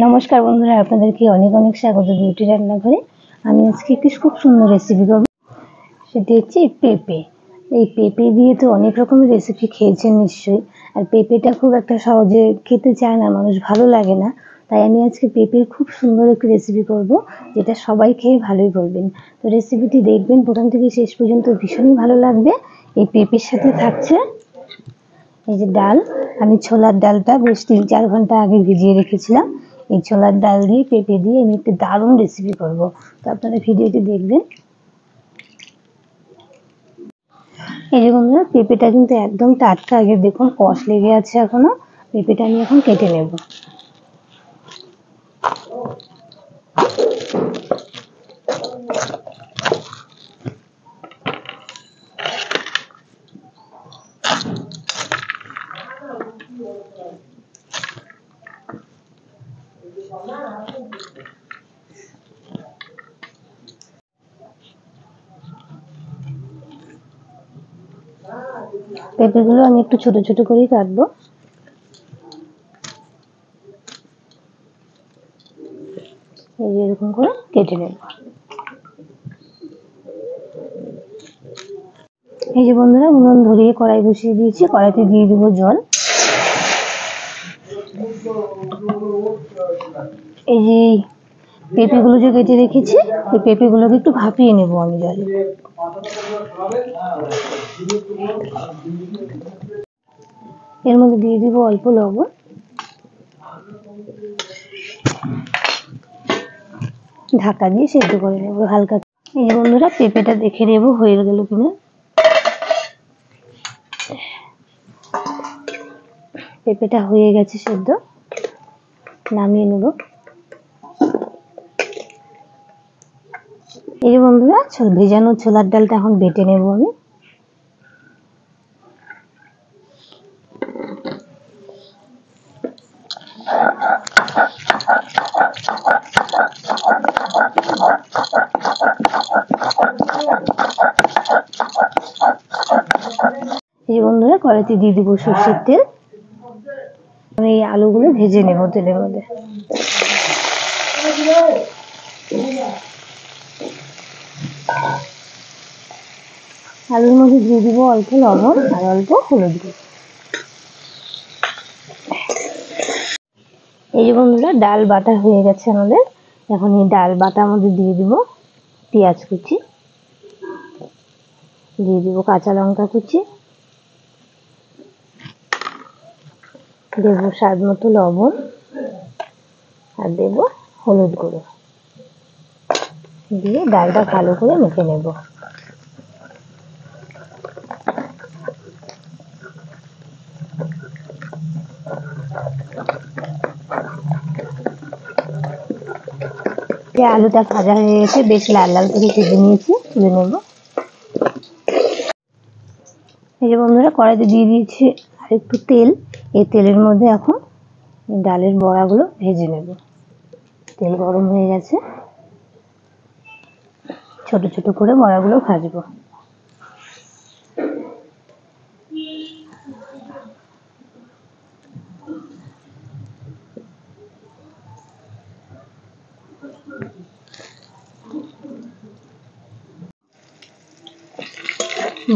নমস্কার বন্ধুরা, আপনাদেরকে অনেক অনেক স্বাগত বিউটি রান্নাঘরে। আমি আজকে একটি খুব সুন্দর রেসিপি করব, সেটি হচ্ছে পেঁপে। এই পেঁপে দিয়ে তো অনেক রকমের রেসিপি খেয়েছেন নিশ্চয়ই। আর পেঁপেটা খুব একটা সহজে খেতে চায় না মানুষ, ভালো লাগে না। তাই আমি আজকে পেঁপের খুব সুন্দর একটি রেসিপি করব, যেটা সবাই খেয়ে ভালোই বলবেন। তো রেসিপিটি দেখবেন প্রথম থেকে শেষ পর্যন্ত, ভীষণই ভালো লাগবে। এই পেঁপের সাথে থাকছে এই যে ডাল। আমি ছোলার ডালটা বেশ 3-4 ঘন্টা আগে ভিজিয়ে রেখেছিলাম। এই ছোলার ডাল দিয়ে পেঁপে দিয়ে আমি একটি দারুণ রেসিপি করব, তো আপনারা ভিডিওটি দেখবেন। এই যে বন্ধুরা, পেঁপেটা কিন্তু একদম টাটকা, আগে দেখুন কষ লেগে আছে এখনো। পেঁপেটা আমি এখন কেটে নেব। পেঁপেগুলো আমি একটু ছোট ছোট করেই কাটবো। এই যে এরকম করে কেটে নেব। এই যে বন্ধুরা, উনুন ধরিয়ে কড়াই বসিয়ে দিয়েছি। কড়াইতে দিয়ে দেবো জল। এই যে পেঁপেগুলো যে কেটে রেখেছি, এই পেঁপেগুলোকে একটু ভাপিয়ে নেব আমি জলে। এর মধ্যে দিয়ে দিব অল্প লবণ। ঢাকা দিয়ে সেদ্ধ করে নেব হালকা। এই যে বন্ধুরা, পেঁপেটা দেখে নেব হয়ে গেল কিনা। পেঁপেটা হয়ে গেছে সেদ্ধ, নামিয়ে নেব। এই যে বন্ধুরা, ভেজানো ছোলার ডালটা এখন বেটে নেব আমি। এই যে বন্ধুরা, কড়াইতে দিয়ে দিব সরষের তেল। আমি এই আলুগুলো ভেজে নেব তেলের মধ্যে। আলুর মধ্যে দিয়ে দিব অল্প লবণ আর অল্প হলুদ গুঁড়ো। এই যে বন্ধুরা, ডাল বাটা হয়ে গেছে আমাদের। এখন এই ডাল বাটার মধ্যে দিয়ে দিব পেঁয়াজ কুচি, দিয়ে দিব কাঁচা লঙ্কা কুচি, দেব স্বাদ মতো লবণ আর দেব হলুদ গুঁড়ো, দিয়ে ডালটা ভালো করে মেখে নেব। আলুটা ভাজা হয়ে গেছে, বেশ লাল লাল করে ভেজে নিয়েছি, তুলে নেব। এই যে বন্ধুরা, কড়াইতে দিয়ে দিয়েছি আর একটু তেল। এই তেলের মধ্যে এখন ডালের বড়াগুলো ভেজে নেব। তেল গরম হয়ে গেছে, ছোট ছোট করে বড়াগুলো ভাজবো।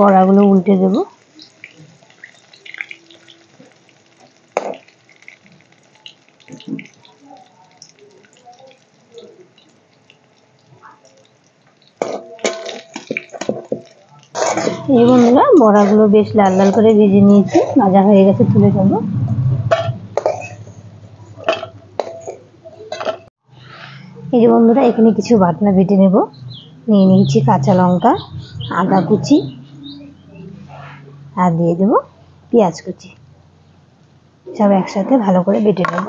বড়াগুলো উল্টে দেব। এই বন্ধুরা, বড়াগুলো বেশ লাল লাল করে ভেজে নিয়েছি, ভাজা হয়ে গেছে, তুলে নেব। এই যে বন্ধুরা, এখানে কিছু বাটনা বেটে নেব। নিয়ে নিয়েছি কাঁচা লঙ্কা, আদা কুচি আর দিয়ে দেব পেঁয়াজ কুচি। সব একসাথে ভালো করে বেটে নেব।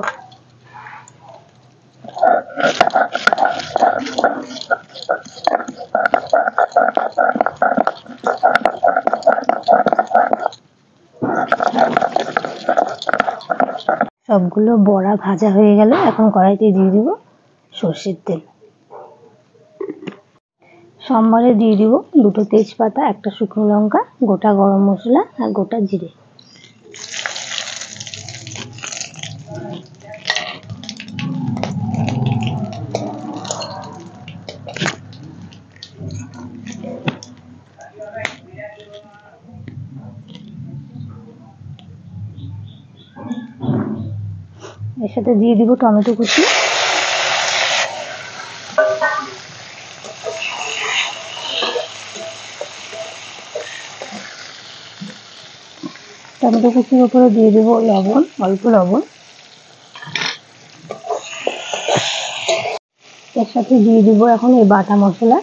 সবগুলো বড়া ভাজা হয়ে গেল। এখন কড়াইতে দিয়ে দিব সর্ষের তেল। সম্বরে দিয়ে দিব 2টো তেজপাতা, 1টা শুকনো লঙ্কা, গোটা গরম মশলা আর গোটা জিরে। এর সাথে দিয়ে দিব টমেটো কুচি, টমেটো কুচির উপরে দিয়ে দেবো লবণ, অল্প লবণ। এর সাথে দিয়ে দিব এখন এই বাটা মশলা,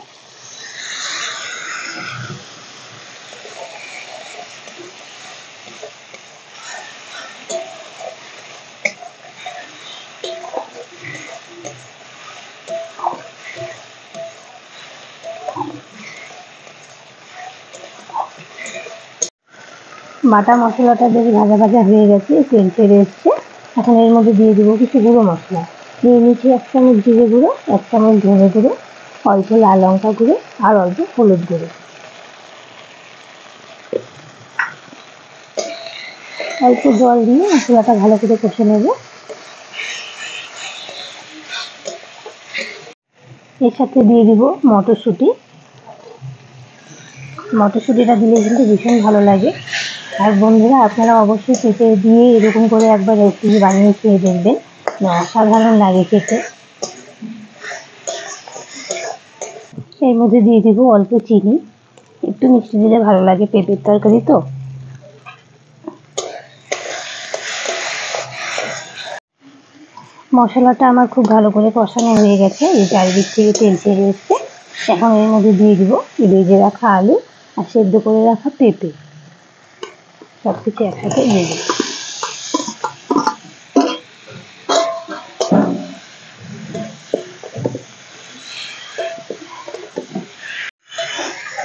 বাটা মশলাটা বেশ ভাজা ভাজা হয়ে গেছে, তেল ছেড়ে এসছে। এখন এর মধ্যে দিয়ে দিব কিছু গুঁড়ো মশলা। দিয়ে নিচ্ছি 1 চামচ জিরে গুঁড়ো, 1 চামচ ধনে গুঁড়ো, অল্প লাল লঙ্কা গুঁড়ো আর অল্প হলুদ গুঁড়ো। অল্প জল দিয়ে মশলাটা ভালো করে কষে নেব। এর সাথে দিয়ে দিব মটরশুঁটি। মটরশুঁটিটা দিলে কিন্তু ভীষণ ভালো লাগে। আর বন্ধুরা, আপনারা অবশ্যই পেঁপে দিয়ে এরকম করে একবার রেসিপি বানিয়ে খেয়ে দেখবেন, অসাধারণ লাগে খেতে। এর মধ্যে দিয়ে দিব অল্প চিনি, একটু মিষ্টি দিলে ভালো লাগে, পেঁপের তরকারি তো। মশলাটা আমার খুব ভালো করে কষানো হয়ে গেছে, এই চারিদিক থেকে তেল ছেড়ে এসছে। এখন এর মধ্যে দিয়ে দিব ভেজে রাখা আলু আর সেদ্ধ করে রাখা পেঁপে, সব কিছু একসাথে দিয়ে দেব।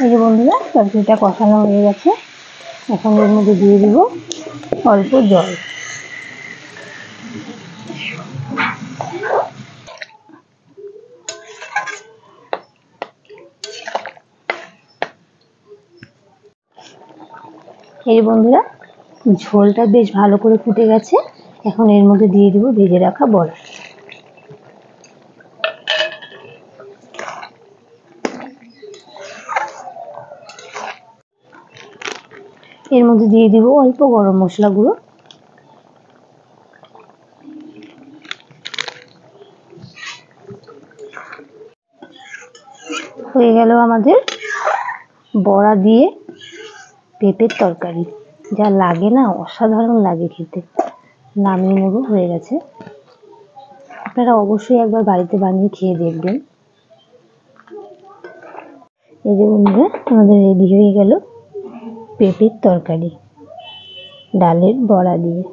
এই যে বন্ধুরা, সবজিটা কষানো হয়ে গেছে। এখন এর মধ্যে দিয়ে দিব অল্প জল। এই বন্ধুরা, ঝোলটা বেশ ভালো করে ফুটে গেছে। এখন এর মধ্যে দিয়ে দিব ভেজে রাখা বড়া। এর মধ্যে দিয়ে দিব অল্প গরম মশলা গুঁড়ো। হয়ে গেল আমাদের বড়া দিয়ে পেঁপের তরকারি। যা লাগে না, অসাধারণ লাগে খেতে। নামিয়ে নেব, হয়ে গেছে। আপনারা অবশ্যই একবার বাড়িতে বানিয়ে খেয়ে দেখবেন। এই যে বন্ধুরা, আমাদের রেডি হয়ে গেল পেঁপের তরকারি ডালের বড়া দিয়ে।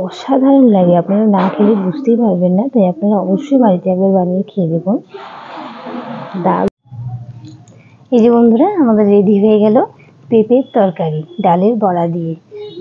অসাধারণ লাগে, আপনারা না খেলে বুঝতেই পারবেন না। তাই আপনারা অবশ্যই বাড়িতে একবার বানিয়ে খেয়ে দেখুন। ডাল, এই যে বন্ধুরা, আমাদের রেডি হয়ে গেল পেঁপের তরকারি ডালের বড়া দিয়ে।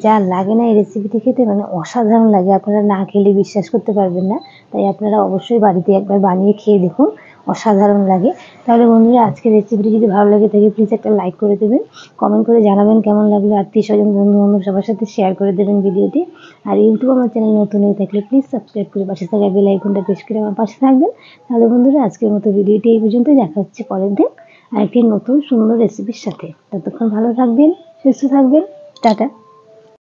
যা লাগে না এই রেসিপিটি খেতে, মানে অসাধারণ লাগে, আপনারা না খেলে বিশ্বাস করতে পারবেন না। তাই আপনারা অবশ্যই বাড়িতে একবার বানিয়ে খেয়ে দেখুন, অসাধারণ লাগে। তাহলে বন্ধুরা, আজকের রেসিপিটি যদি ভালো লাগে থাকে প্লিজ একটা লাইক করে দেবেন, কমেন্ট করে জানাবেন কেমন লাগলো। আত্মীয় স্বজন, বন্ধু বান্ধব সবার সাথে শেয়ার করে দেবেন ভিডিওটি। আর ইউটিউব আমার চ্যানেল নতুন হয়ে থাকলে প্লিজ সাবস্ক্রাইব করে পাশে থাকা বেল আইকনটা প্রেস করে আমার পাশে থাকবেন। তাহলে বন্ধুরা, আজকের মতো ভিডিওটি এই পর্যন্তই। দেখা হচ্ছে পরের দিন আরেকটি নতুন সুন্দর রেসিপির সাথে। ততক্ষণ ভালো থাকবেন, সুস্থ থাকবেন, টাটা।